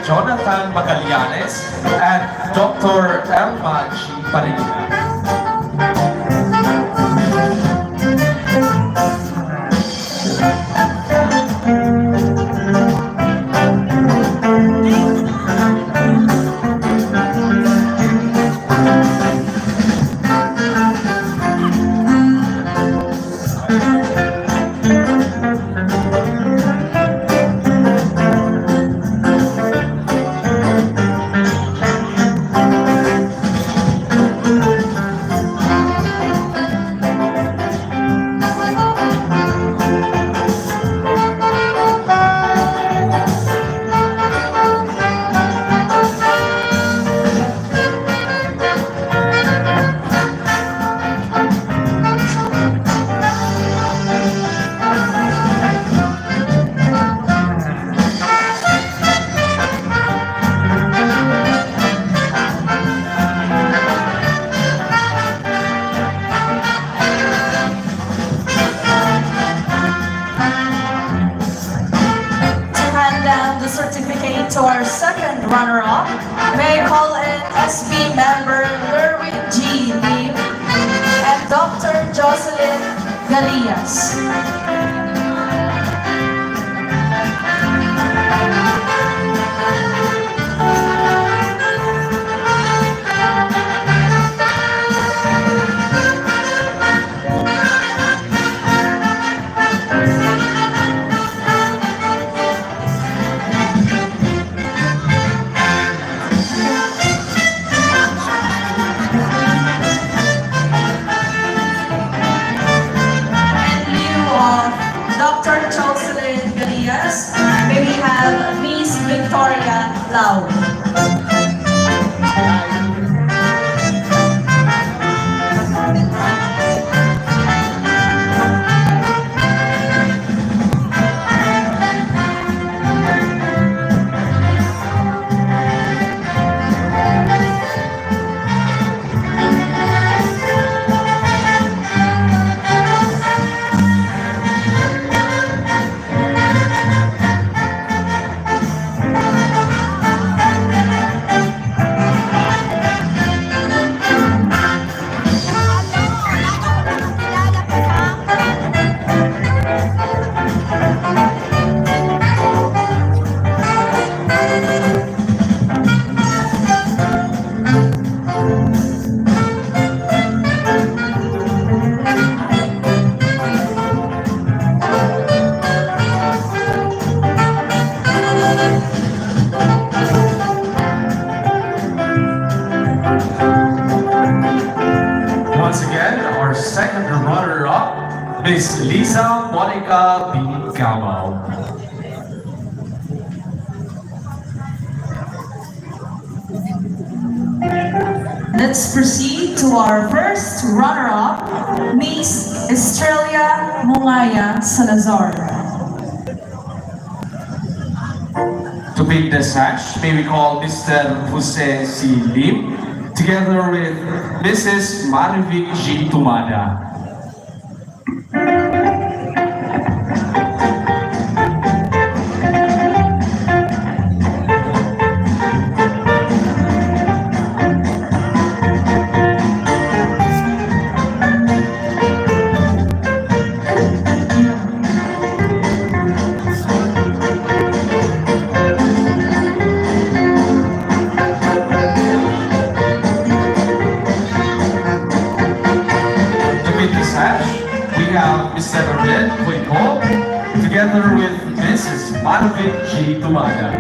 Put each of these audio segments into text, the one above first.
Jonathan Magallanes and Dr. Elma G. Parigina. To our second runner-up, may I call in SB member Lerwin G. Lim and Dr. Jocelyn Galias. Dr. Jocelyn Galias, may we have Miss Victoria Lau. Once again, our second runner-up, Miss Lisa Monica B. Gamal. Let's proceed to our first runner-up, Miss Estrella Mungaya Salazar. To pick the sash, may we call Mr. Jose C. Lim, together with Mrs. Marivic G. Tumada. We have Mr. Red Cuico, together with Mrs. Marivic G. Tumada.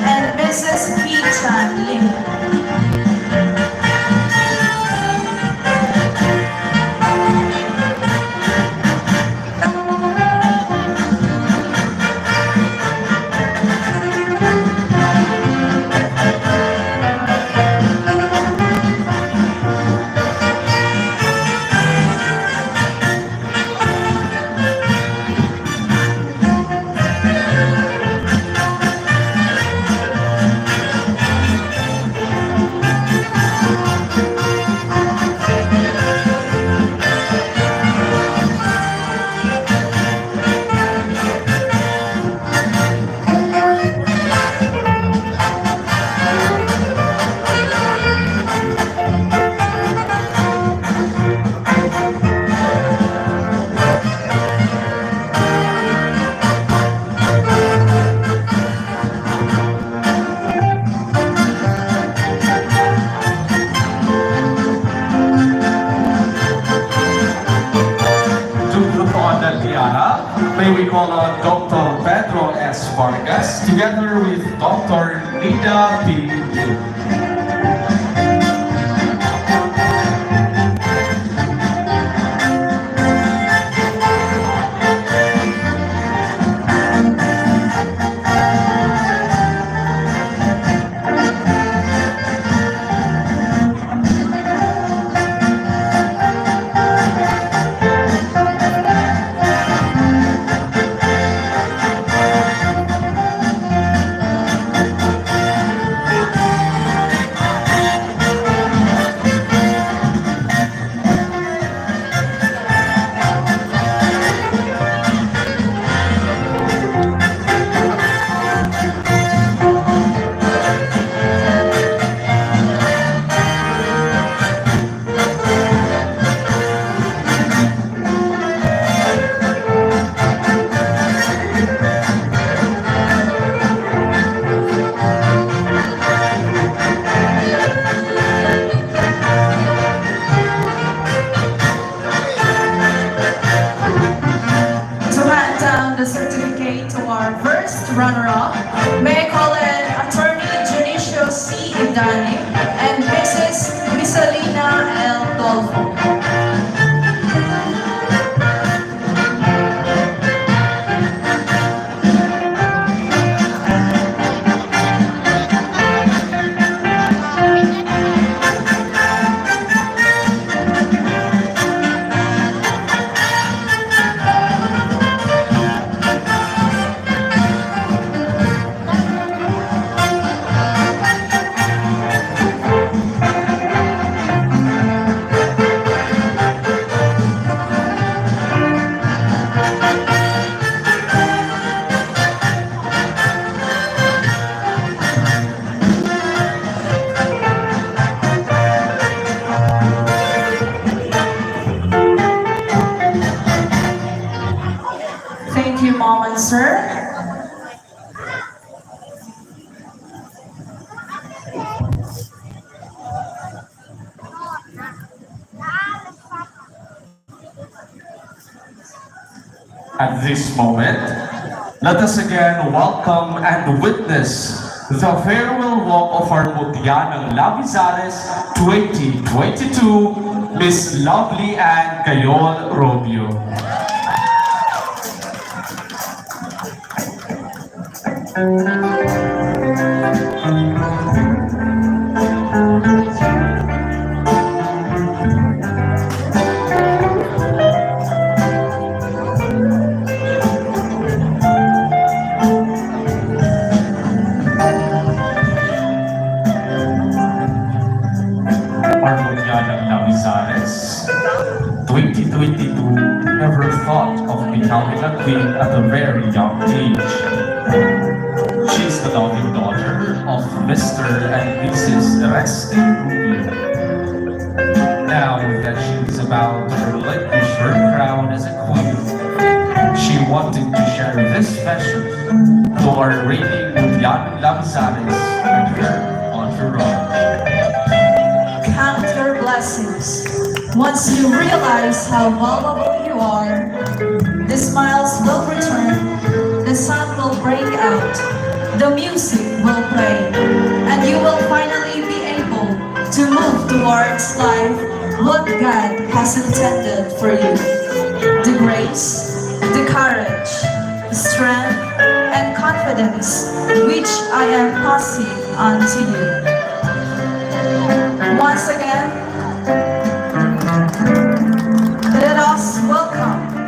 And Mrs. Peter Lim. May we call on Dr. Pedro S. Vargas together with Dr. Nida P. To hand down the certificate to our first runner-up, may I call in Attorney Junicio C. Idani and Mrs. Misalina L. Dolfo. Thank you, Mom and Sir. At this moment, let us again welcome and witness the farewell walk of our Mutianang Lavezares 2022, Miss Lovely Ann Gayol Robio. Armoniana Lavezares, 2022, never thought of becoming a queen at a very young age. She's the loving daughter of Mr. and Mrs. Ereste Rubio. Now that she's about to relinquish her crown as a queen, she wanted to share this message to our reigning Mutianang Lavezares and her entourage. Count your blessings. Once you realize how valuable you are, the smiles will return, the sun will break out, the music will play, and you will finally be able to move towards life what God has intended for you. The grace, the courage, the strength, and confidence which I am passing on to you. Once again, let us welcome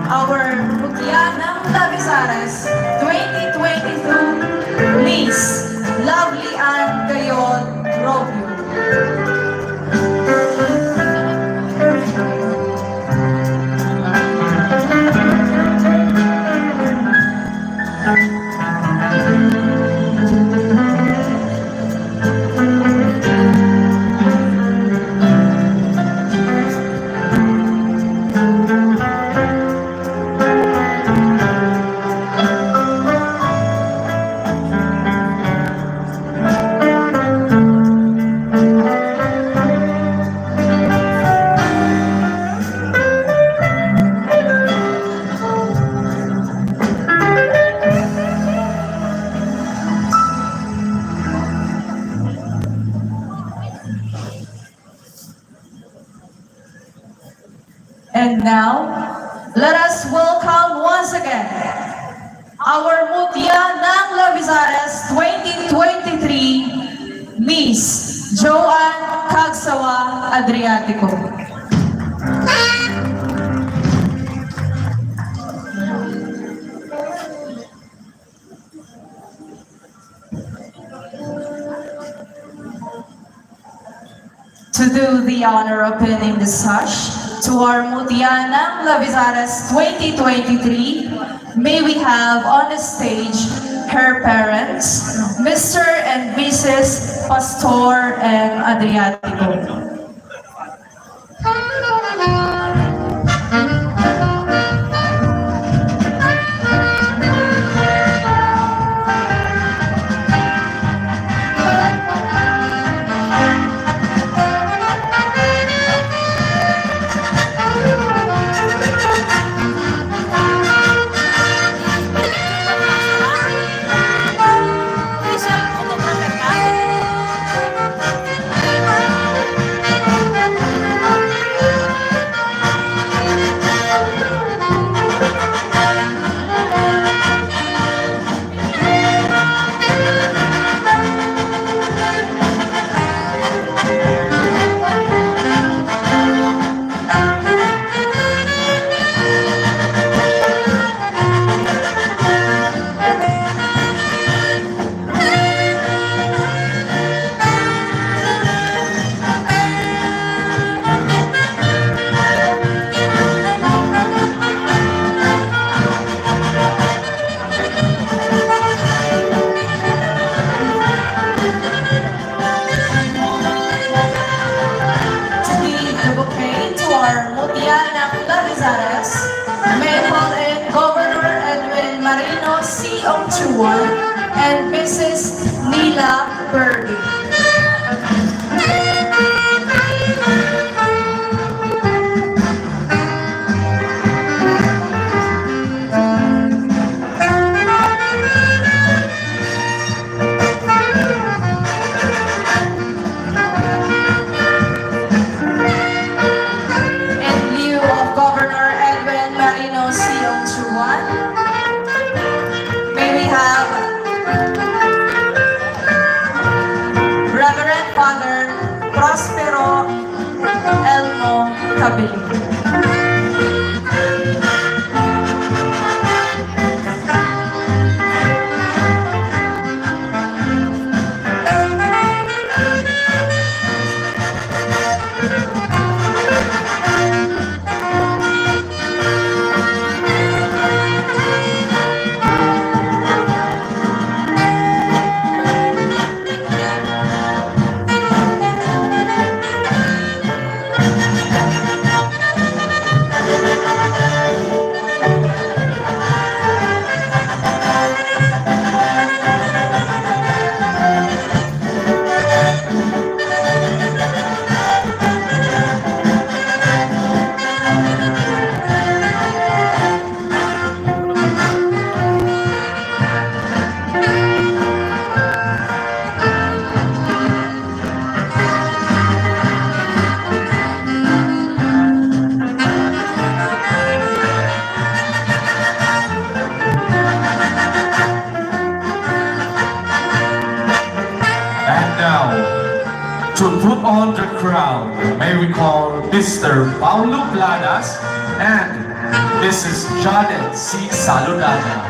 our Mutianang Lavezares 2022 Miss Lovely Ann Gayol Robio. And now, let us welcome once again our Mutya ng Lavezares 2023, Miss Joanne Cagsawa Adriatico. To do the honor of pinning the sash to our Mutya ng Lavezares 2023, may we have on the stage her parents, Mr. and Mrs. Pastor and Adriatico. May call in Governor Edwin Marino CO21 and Mrs. Nila Berdy. May we have Reverend Father Prospero Elmo Cabelli. To put on the crown, may we call Mr. Paulo Planas and Mrs. Janet C. Saludana.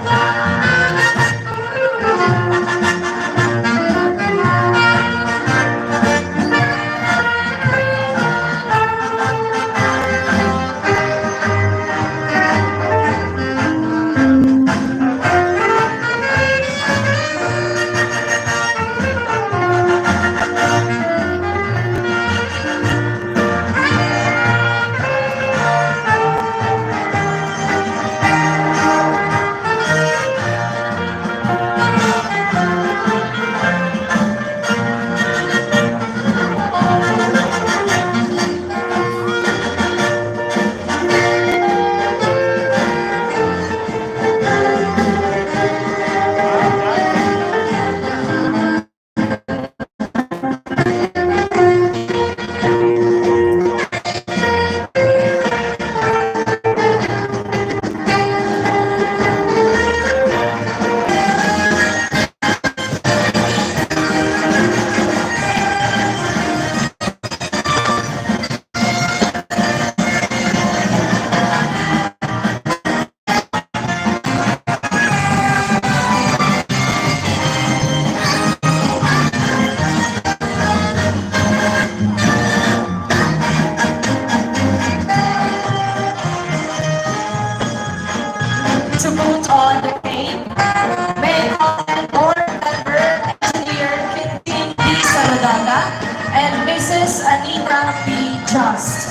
Mrs. Anita P. Just.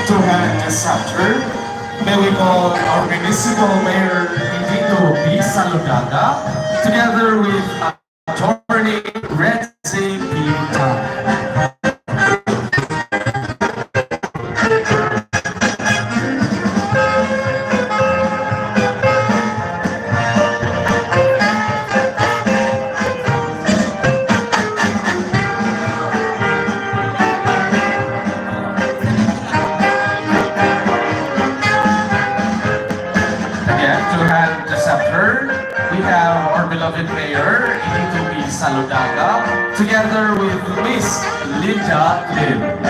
To hand the scepter, may we call our municipal mayor, Tito B. Saludaga, together with attorney Redzi P. Tan. Again, to hand the scepter, we have our beloved mayor, Tito B. Saludaga, together with Miss Linda Lim.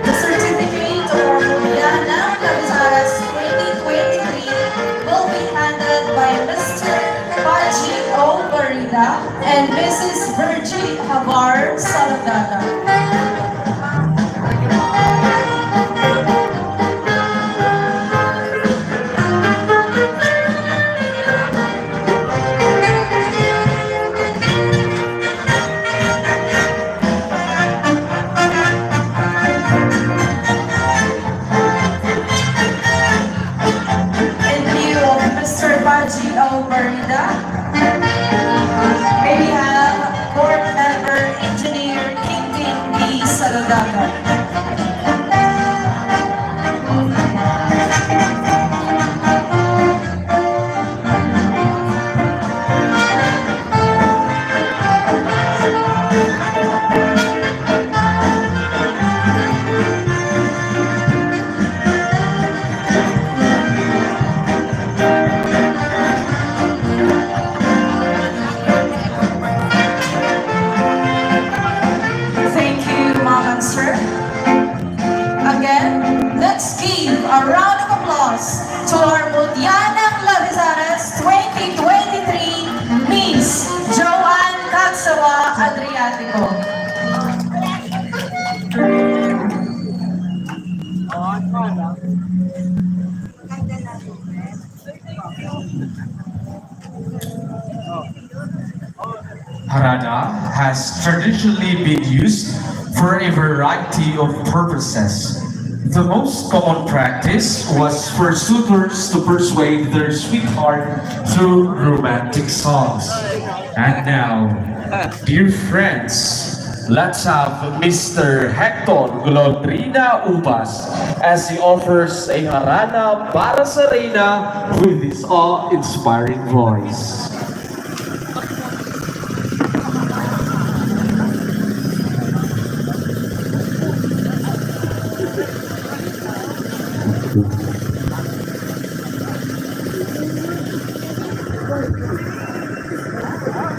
The certificate or Juliana Lavezares 2023 will be handed by Mr. Paji O. Barida and Mrs. Virgie Havar Saladana. In view of Mr. Paji O. Barida, may we have board member engineer Kingpin B. Saladana. harana has traditionally been used for a variety of purposes. The most common practice was for suitors to persuade their sweetheart through romantic songs. And now, dear friends, let's have Mr. Hector Glodrina Ubas as he offers a harana para sa Reyna with his awe-inspiring voice. Thank you.